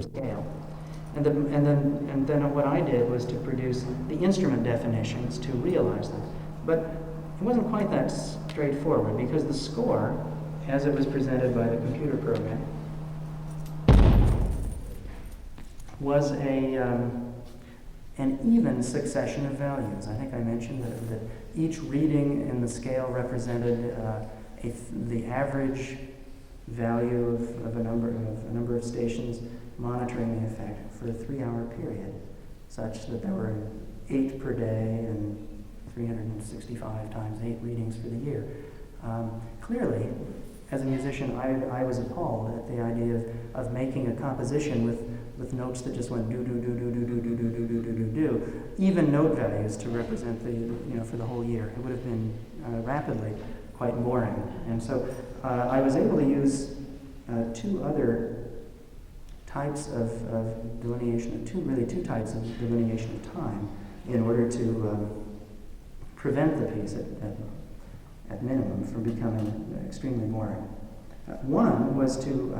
scale. And then what I did was to produce the instrument definitions to realize them. But it wasn't quite that straightforward, because the score, as it was presented by the computer program, was an even succession of values. I think I mentioned that each reading in the scale represented the average value of a number of stations monitoring the effect for a 3-hour period, such that there were 8 per day and 365 times 8 readings for the year. Clearly, as a musician, I was appalled at the idea of making a composition with notes that just went do do do do do do do do do do do do do, even note values to represent for the whole year. It would have been rapidly quite boring. And so I was able to use 2 other types of delineation, two types of delineation of time in order to prevent the piece at minimum from becoming extremely boring. One was to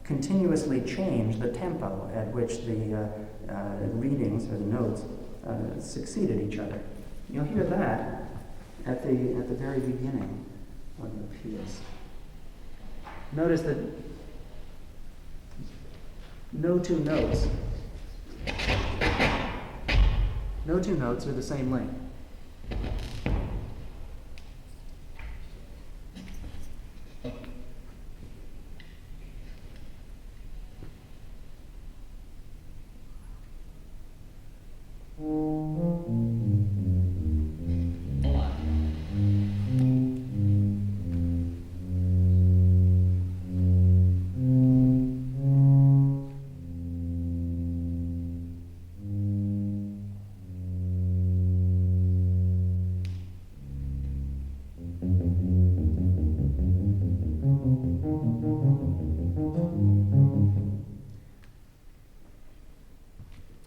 continuously change the tempo at which the readings or the notes succeeded each other. You'll hear that at the very beginning of the piece. Notice that no two notes are the same length.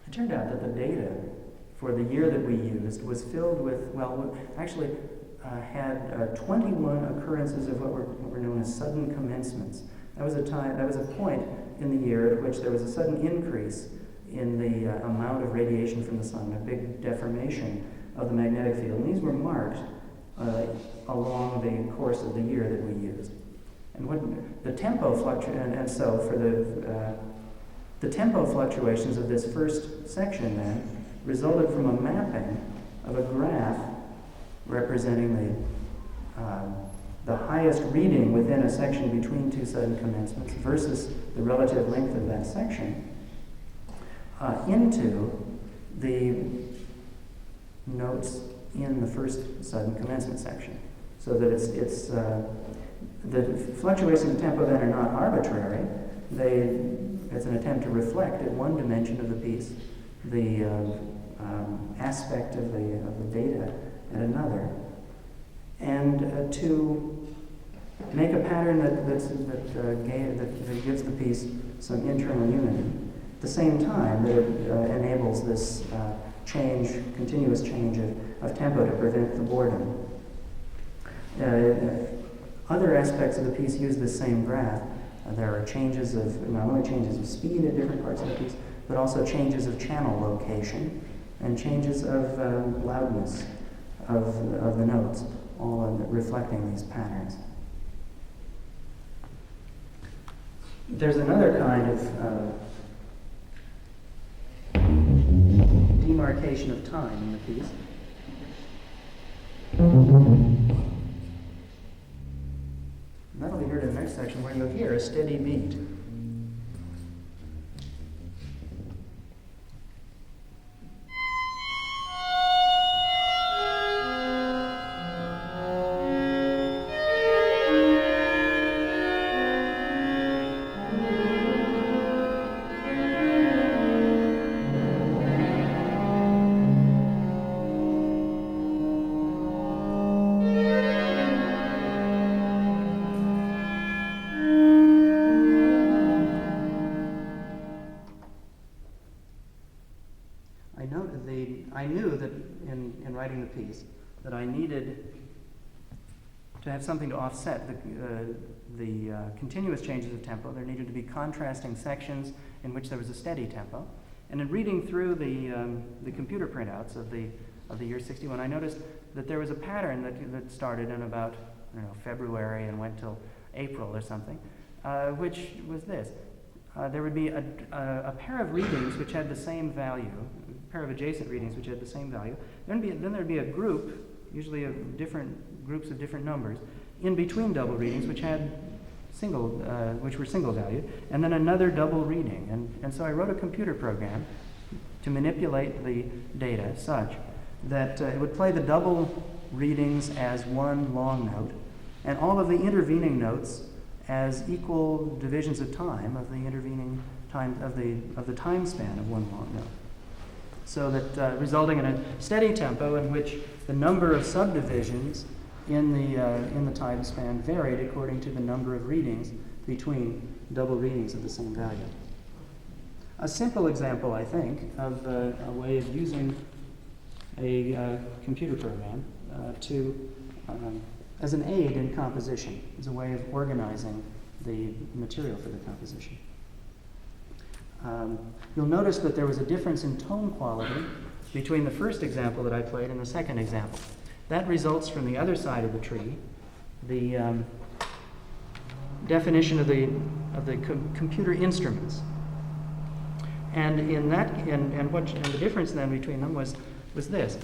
It turned out that the data for the year that we used was filled with, had 21 occurrences of what were known as sudden commencements. That was a point in the year at which there was a sudden increase in the amount of radiation from the sun, a big deformation of the magnetic field. And these were marked along the course of the year that we used. And what the tempo so for the tempo fluctuations of this first section then resulted from a mapping of a graph representing the highest reading within a section between 2 sudden commencements versus the relative length of that section into the notes in the first sudden commencement section. So that it's the fluctuations of tempo then are not arbitrary. It's an attempt to reflect at one dimension of the piece the aspect of the data at another, and to make a pattern that gives the piece some internal unity. At the same time, that it enables this continuous change of tempo to prevent the boredom. Other aspects of the piece use this same graph. There are not only changes of speed at different parts of the piece, but also changes of channel location and changes of loudness of the notes, all reflecting these patterns. There's another kind of demarcation of time in the piece. And that'll be heard in the next section, where you'll hear a steady beat. I knew that in writing the piece that I needed to have something to offset the continuous changes of tempo, there needed to be contrasting sections in which there was a steady tempo. And in reading through the computer printouts of the year 61, I noticed that there was a pattern that started in about, I don't know, February and went till April or something, which was this. There would be a pair of readings which had the same value, a pair of adjacent readings which had the same value. Then there'd be a group, usually of different groups of different numbers, in between double readings which had which were single valued, and then another double reading. And so I wrote a computer program to manipulate the data such that it would play the double readings as one long note, and all of the intervening notes as equal divisions of time of the intervening time of the time span of one long note. So that resulting in a steady tempo in which the number of subdivisions in the time span varied according to the number of readings between double readings of the same value. A simple example, I think, of a way of using a computer program as an aid in composition, as a way of organizing the material for the composition. You'll notice that there was a difference in tone quality between the first example that I played and the second example. That results from the other side of the tree, the definition of the computer instruments. And the difference then between them was this.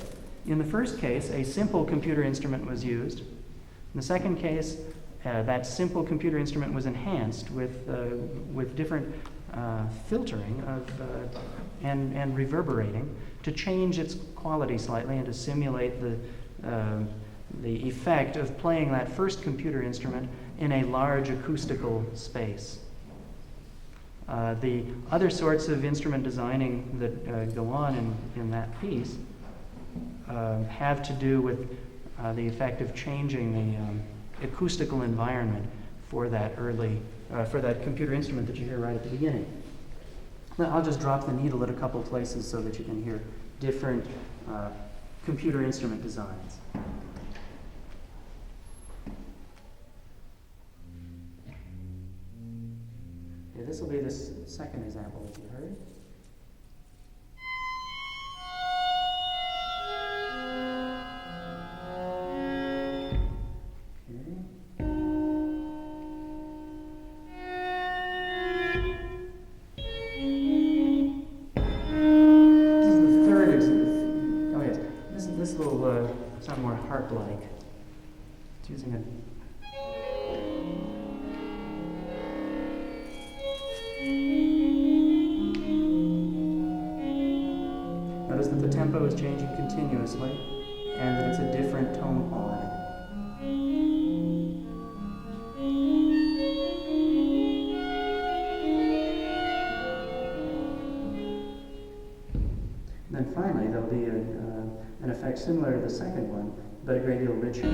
In the first case, a simple computer instrument was used. In the second case, that simple computer instrument was enhanced with different filtering and reverberating to change its quality slightly and to simulate the effect of playing that first computer instrument in a large acoustical space. The other sorts of instrument designing that go on in that piece have to do with the effect of changing the acoustical environment for that computer instrument that you hear right at the beginning. Now, I'll just drop the needle at a couple places so that you can hear different computer instrument designs. Okay, this will be the second example that you heard. Sound more harp-like. It's using a... Notice that the tempo is changing continuously and that it's a different tone quality. Then finally, there'll be an effect similar to the second one, but a great deal richer.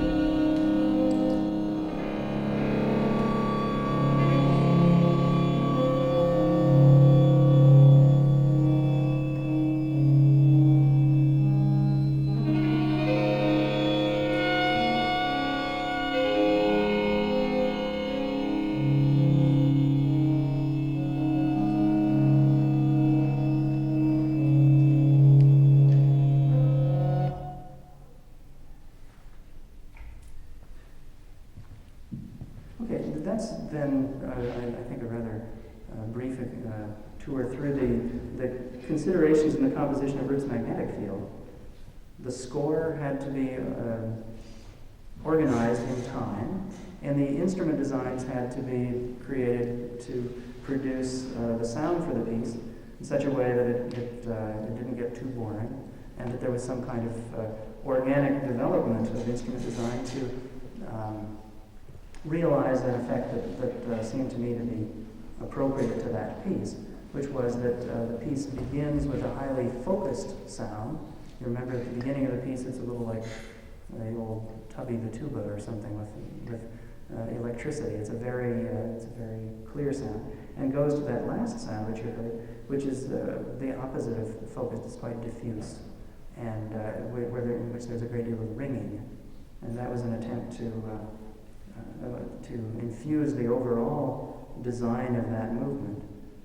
That's then, I think, a rather brief tour through the considerations in the composition of Roots' magnetic field. The score had to be organized in time, and the instrument designs had to be created to produce the sound for the piece in such a way that it didn't get too boring, and that there was some kind of organic development of instrument design to realize an effect that seemed to me to be appropriate to that piece, which was that the piece begins with a highly focused sound. You remember at the beginning of the piece, it's a little like the old Tubby the Tuba or something with electricity. It's a very clear sound, and goes to that last sound that you heard, which is the opposite of focused. It's quite diffuse, and in which there's a great deal of ringing, and that was an attempt to to infuse the overall design of that movement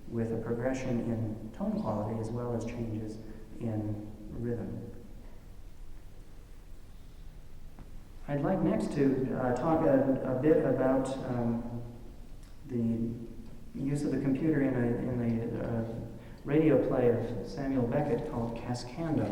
with a progression in tone quality as well as changes in rhythm. I'd like next to talk a bit about the use of the computer in the radio play of Samuel Beckett called Cascando.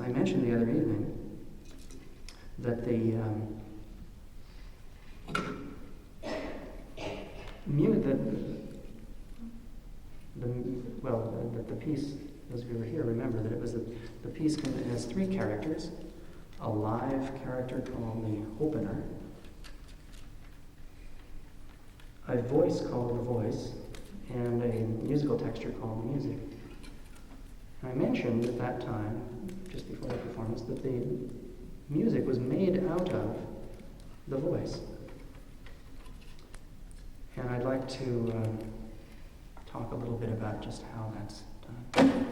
I mentioned the other evening that the piece, those of you who were here remember that it was the piece has three characters: a live character called the opener, a voice called the voice, and a musical texture called the music. And I mentioned at that time, just before the performance, that the music was made out of the voice. And I'd like to talk a little bit about just how that's done.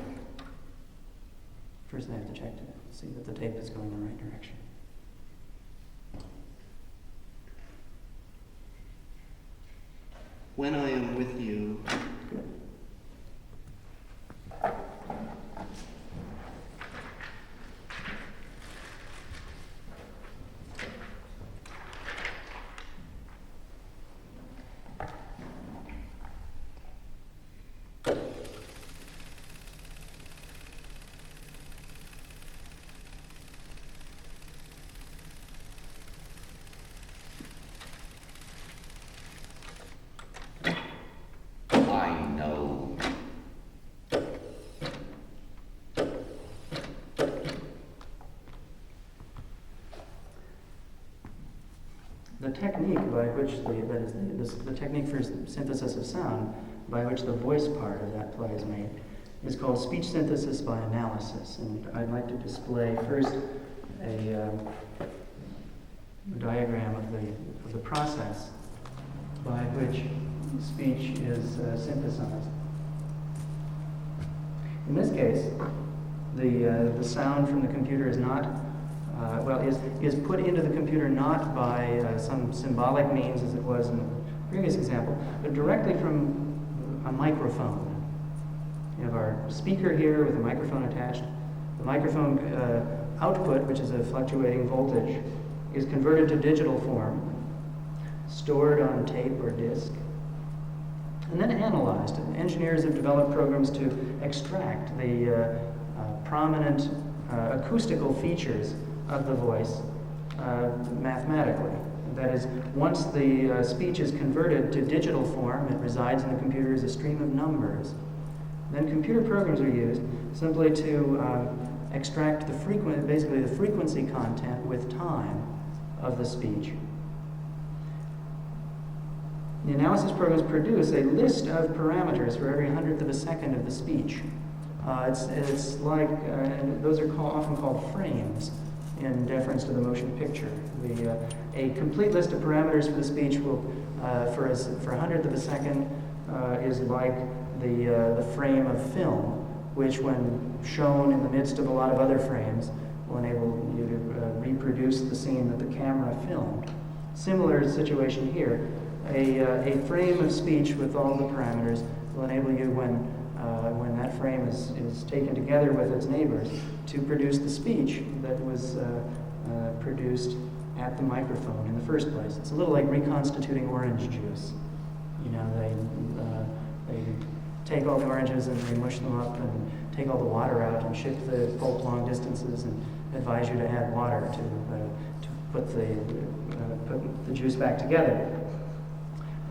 First I have to check to see that the tape is going in the right direction. When I am with you, Good. I know. The technique by which the technique for synthesis of sound by which the voice part of that play is made is called speech synthesis by analysis. And I'd like to display first a diagram of the process by which speech is synthesized. In this case, the sound from the computer is not is put into the computer not by some symbolic means as it was in the previous example, but directly from a microphone. You have our speaker here with a microphone attached. The microphone output, which is a fluctuating voltage, is converted to digital form, stored on tape or disc, and then analyzed. Engineers have developed programs to extract the prominent acoustical features of the voice mathematically. That is, once the speech is converted to digital form, it resides in the computer as a stream of numbers. Then computer programs are used simply to extract basically the frequency content with time of the speech. The analysis programs produce a list of parameters for every 100th of a second of the speech. It's like, and those are often called frames in deference to the motion picture. A complete list of parameters for the speech will, for a 100th of a second, is like the frame of film, which when shown in the midst of a lot of other frames will enable you to reproduce the scene that the camera filmed. Similar situation here. A frame of speech with all the parameters will enable you, when that frame is taken together with its neighbors, to produce the speech that was produced at the microphone in the first place. It's a little like reconstituting orange juice. You know, they take all the oranges and they mush them up and take all the water out and shift the pulp long distances and advise you to add water to put the juice back together.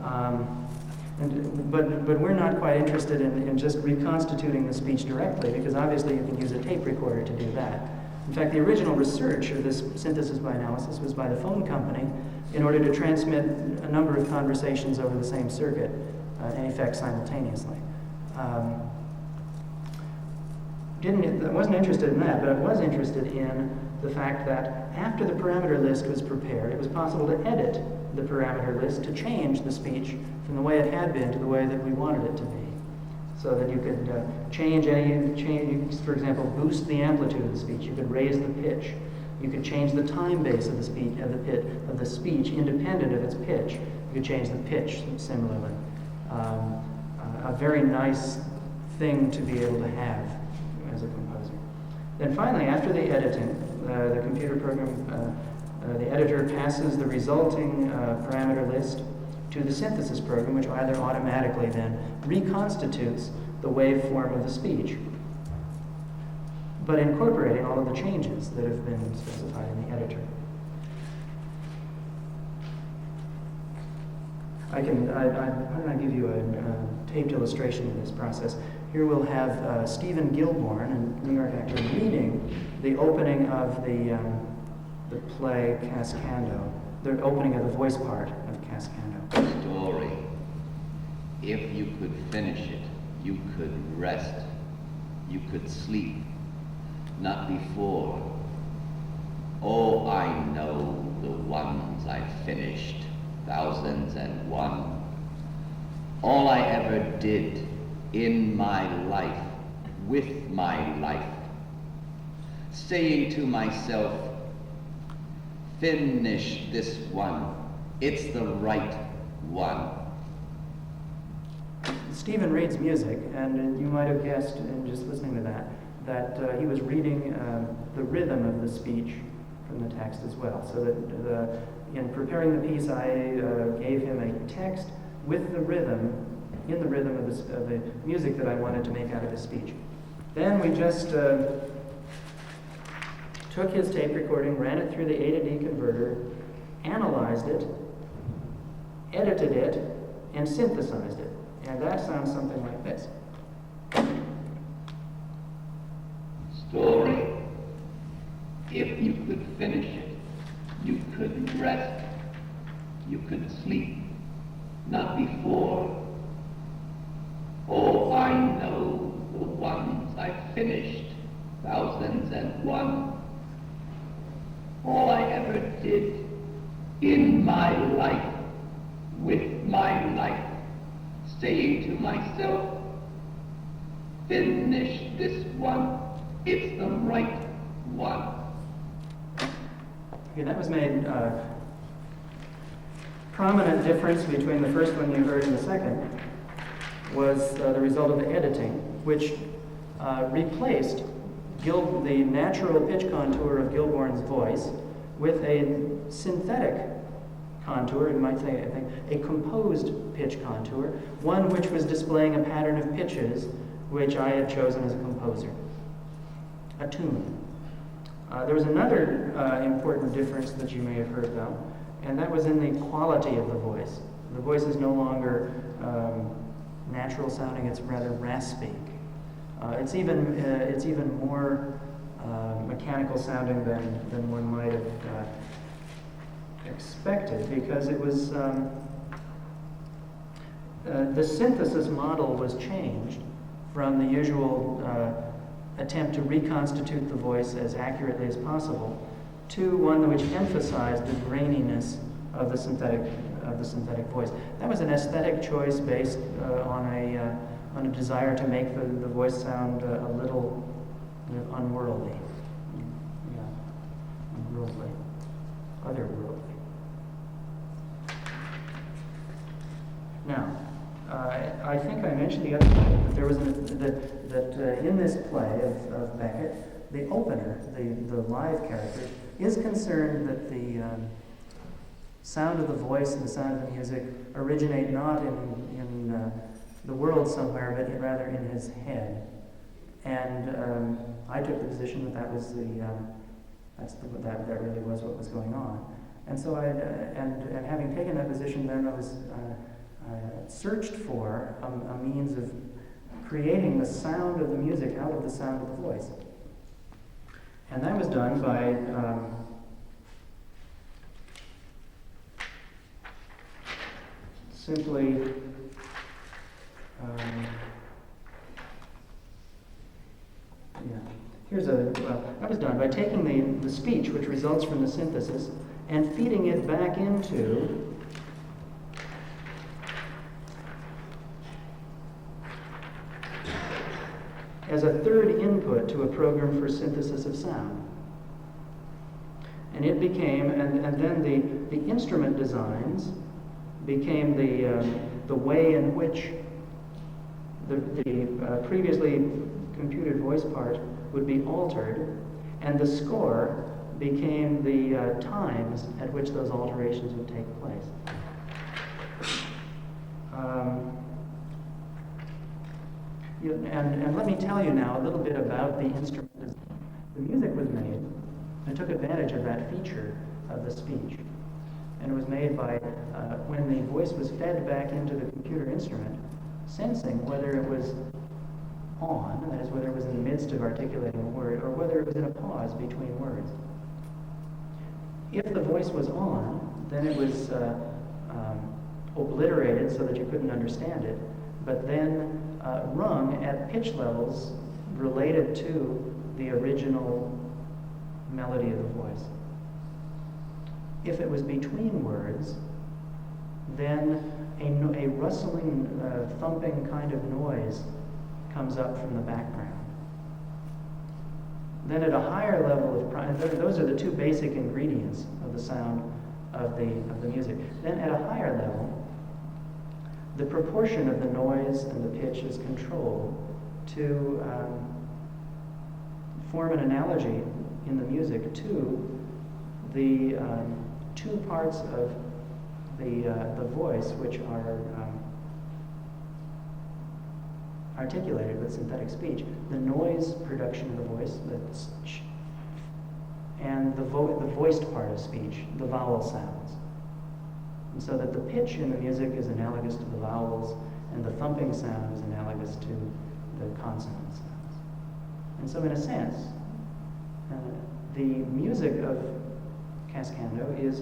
But we're not quite interested in just reconstituting the speech directly, because obviously you can use a tape recorder to do that. In fact, the original research of this synthesis by analysis was by the phone company in order to transmit a number of conversations over the same circuit, in effect simultaneously. I wasn't interested in that, but I was interested in the fact that after the parameter list was prepared, it was possible to edit the parameter list to change the speech from the way it had been to the way that we wanted it to be. So that you could for example, boost the amplitude of the speech. You could raise the pitch. You could change the time base of the speech independent of its pitch. You could change the pitch similarly. A very nice thing to be able to have as a composer. Then finally, after the editing, the computer program, the editor passes the resulting parameter list to the synthesis program, which either automatically then reconstitutes the waveform of the speech, but incorporating all of the changes that have been specified in the editor. Why don't I give you a taped illustration of this process. Here we'll have Stephen Gilborn, a New York actor, reading the opening of the play Cascando, the opening of the voice part of Cascando. Story. If you could finish it, you could rest. You could sleep. Not before. Oh, I know the ones I finished. Thousands and one. All I ever did in my life, with my life, saying to myself, finish this one. It's the right one. Stephen reads music, and you might have guessed in just listening to that he was reading the rhythm of the speech from the text as well. So that in preparing the piece, I gave him a text with the rhythm, in the rhythm of the music that I wanted to make out of his speech. Then we just took his tape recording, ran it through the A to D converter, analyzed it, edited it, and synthesized it. And that sounds something like this. Story. If you could finish it, you could rest. You could sleep. Not before. Oh, I know the ones I finished. Thousands and one. All I ever did in my life, with my life, saying to myself, finish this one, it's the right one. Okay, that was made prominent difference between the first one you heard and the second was the result of the editing, which replaced the natural pitch contour of Gilborn's voice with a synthetic contour, you might say, I think, a composed pitch contour, one which was displaying a pattern of pitches which I had chosen as a composer, a tune. There was another important difference that you may have heard, though, and that was in the quality of the voice. The voice is no longer natural sounding; it's rather raspy. It's even more mechanical sounding than one might have expected, because it was the synthesis model was changed from the usual attempt to reconstitute the voice as accurately as possible to one which emphasized the graininess of the synthetic voice. That was an aesthetic choice based on a desire to make the voice sound a little unworldly. Yeah, unworldly, otherworldly. Now, I think I mentioned the other day that there was that in this play of Beckett, the opener, the live character, is concerned that the sound of the voice and the sound of the music originate not in the world somewhere, but rather in his head. And I took the position that that was that really was what was going on. And so and having taken that position, then I was searched for a means of creating the sound of the music out of the sound of the voice. And that was done by simply I was done by taking the speech which results from the synthesis and feeding it back into as a third input to a program for synthesis of sound. And it became, and then the instrument designs became the way in which the previously computed voice part would be altered, and the score became the times at which those alterations would take place. And let me tell you now a little bit about the instrument design. The music was made and took advantage of that feature of the speech. And it was made by, when the voice was fed back into the computer instrument, sensing whether it was on, that is, whether it was in the midst of articulating a word, or whether it was in a pause between words. If the voice was on, then it was obliterated so that you couldn't understand it, but then rung at pitch levels related to the original melody of the voice. If it was between words, then a rustling, thumping kind of noise comes up from the background. Then at a higher level of those are the two basic ingredients of the sound of the music. Then at a higher level, the proportion of the noise and the pitch is controlled to form an analogy in the music to the two parts of the voice which are articulated with synthetic speech. The noise production of the voice, and the voiced part of speech, the vowel sounds. And so that the pitch in the music is analogous to the vowels, and the thumping sound is analogous to the consonant sounds. And so in a sense, the music of Cascando is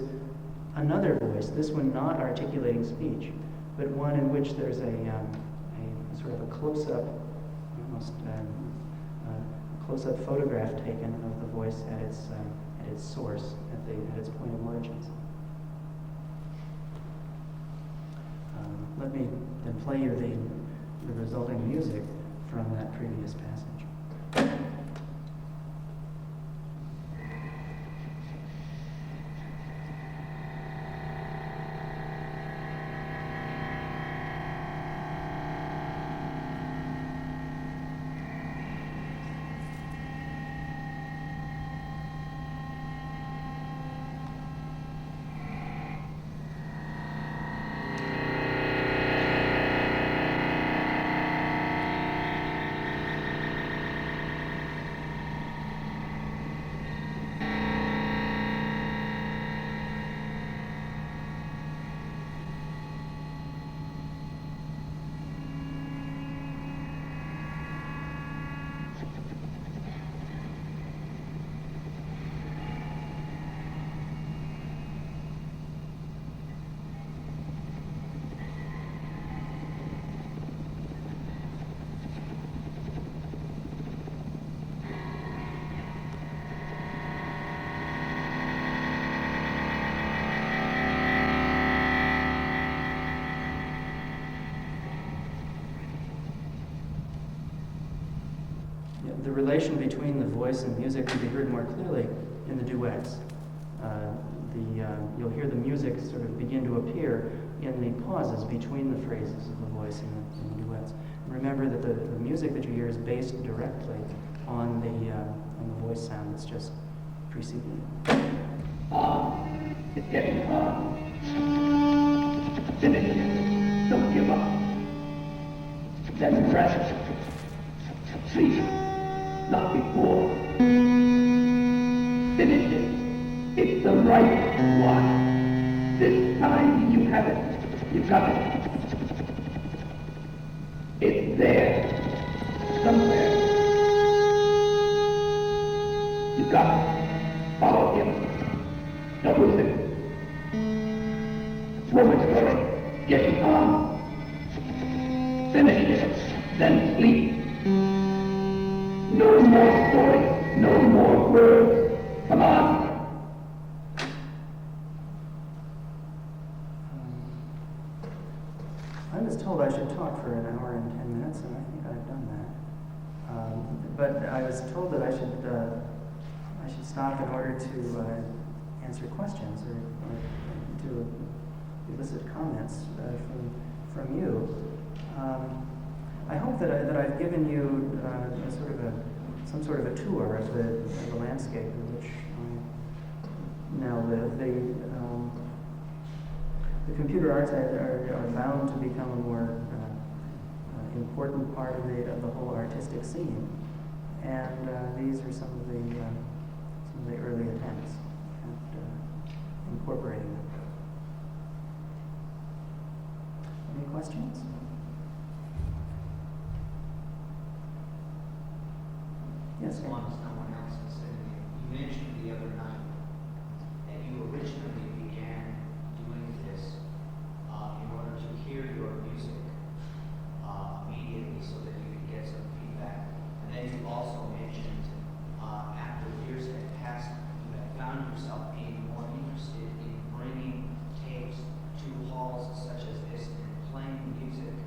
another voice, this one not articulating speech, but one in which there's a sort of a close-up, almost close-up photograph taken of the voice at its source, at its point of origins. Let me then play you the resulting music from that previous passage. The relation between the voice and music can be heard more clearly in the duets. You'll hear the music sort of begin to appear in the pauses between the phrases of the voice in the duets. And remember that the music that you hear is based directly on the voice sound that's just preceding it. It's getting hard. Finish it. Don't give up. Then rest. Sleep. Not before. Finish it. It's the right one. This time you have it. You got it. It's there. Somewhere. You got it. Follow him. Don't lose it. Woman's story. Getting on. Finish it. Then sleep. No more stories. comments, and I think I've done that. But I was told that I should stop in order to answer questions or to elicit comments from you. I hope that I've given you some sort of a tour of the landscape in which I now live. The computer arts are bound to become a more important part of the whole artistic scene, and these are some of the early attempts at incorporating them. Any questions? Yes, As long as no one else is sitting there. You mentioned the other night that you originally began doing this in order to hear your music immediately so that you could get some feedback. And then you also mentioned after years had passed, you had found yourself being more interested in bringing tapes to halls such as this and playing music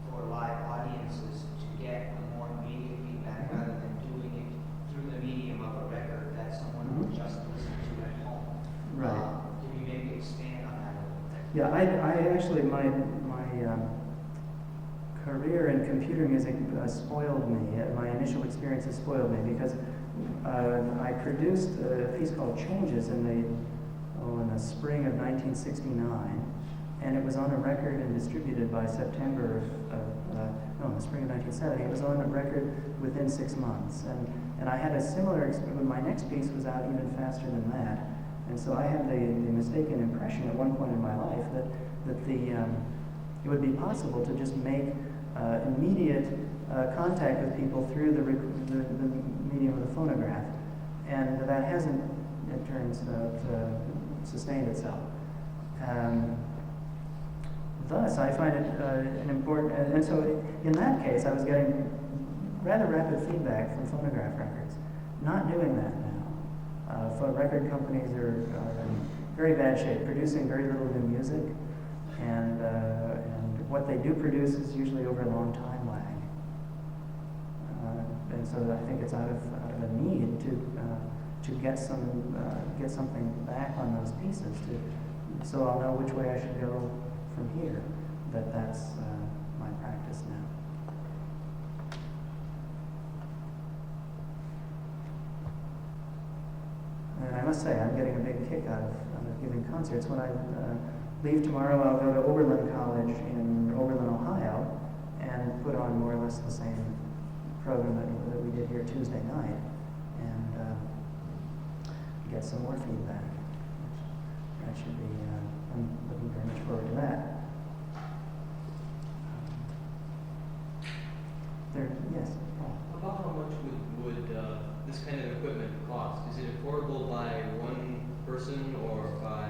for live audiences to get a more immediate feedback rather than doing it through the medium of a record that someone would just listen to at home. Right. Can you maybe expand on that a little bit? Yeah, I actually, my career in computer music spoiled me. My initial experiences spoiled me because I produced a piece called Changes in the spring of 1969, and it was on a record and distributed by September in the spring of 1970. It was on a record within 6 months, and I had a similar experience. My next piece was out even faster than that, and so I had the mistaken impression at one point in my life that it would be possible to just make immediate contact with people through the medium of the phonograph, and that hasn't, it turns out, sustained itself. Thus, I find it an important, and so in that case, I was getting rather rapid feedback from phonograph records. Not doing that now. Record companies are in very bad shape, producing very little new music, and what they do produce is usually over a long time lag. And so I think it's out of a need to get something back on those pieces, so I'll know which way I should go from here. That's my practice now. And I must say, I'm getting a big kick out of giving concerts. When I leave tomorrow, I'll go to Oberlin College in Oberlin, Ohio, and put on more or less the same program that we did here Tuesday night, and get some more feedback. That should be, I'm looking very much forward to that. Yes, Paul. About how much would this kind of equipment cost? Is it affordable by one person or by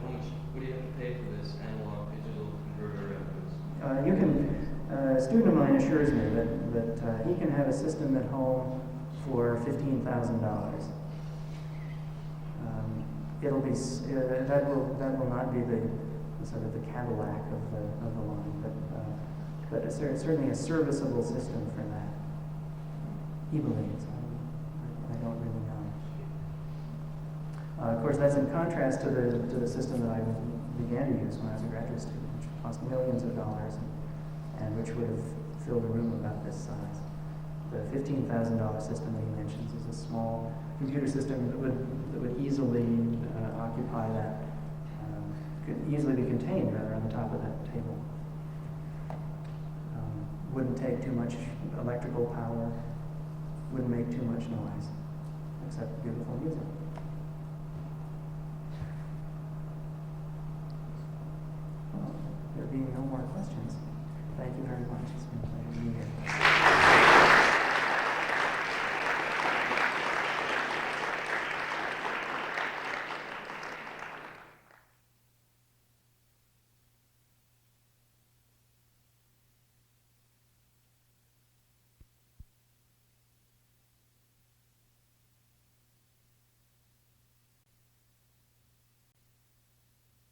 how much what do you have to pay for this analog digital converter? A student of mine assures me that he can have a system at home for $15,000. It'll be that will not be the sort of the Cadillac of the line, but it's certainly a serviceable system for that. He believes. I don't really know. Of course, that's in contrast to the system that I began to use when I was a graduate student, which cost millions of dollars and which would have filled a room about this size. The $15,000 system that he mentions is a small computer system that would easily occupy that, could easily be contained rather on the top of that table. Wouldn't take too much electrical power, wouldn't make too much noise, except beautiful music.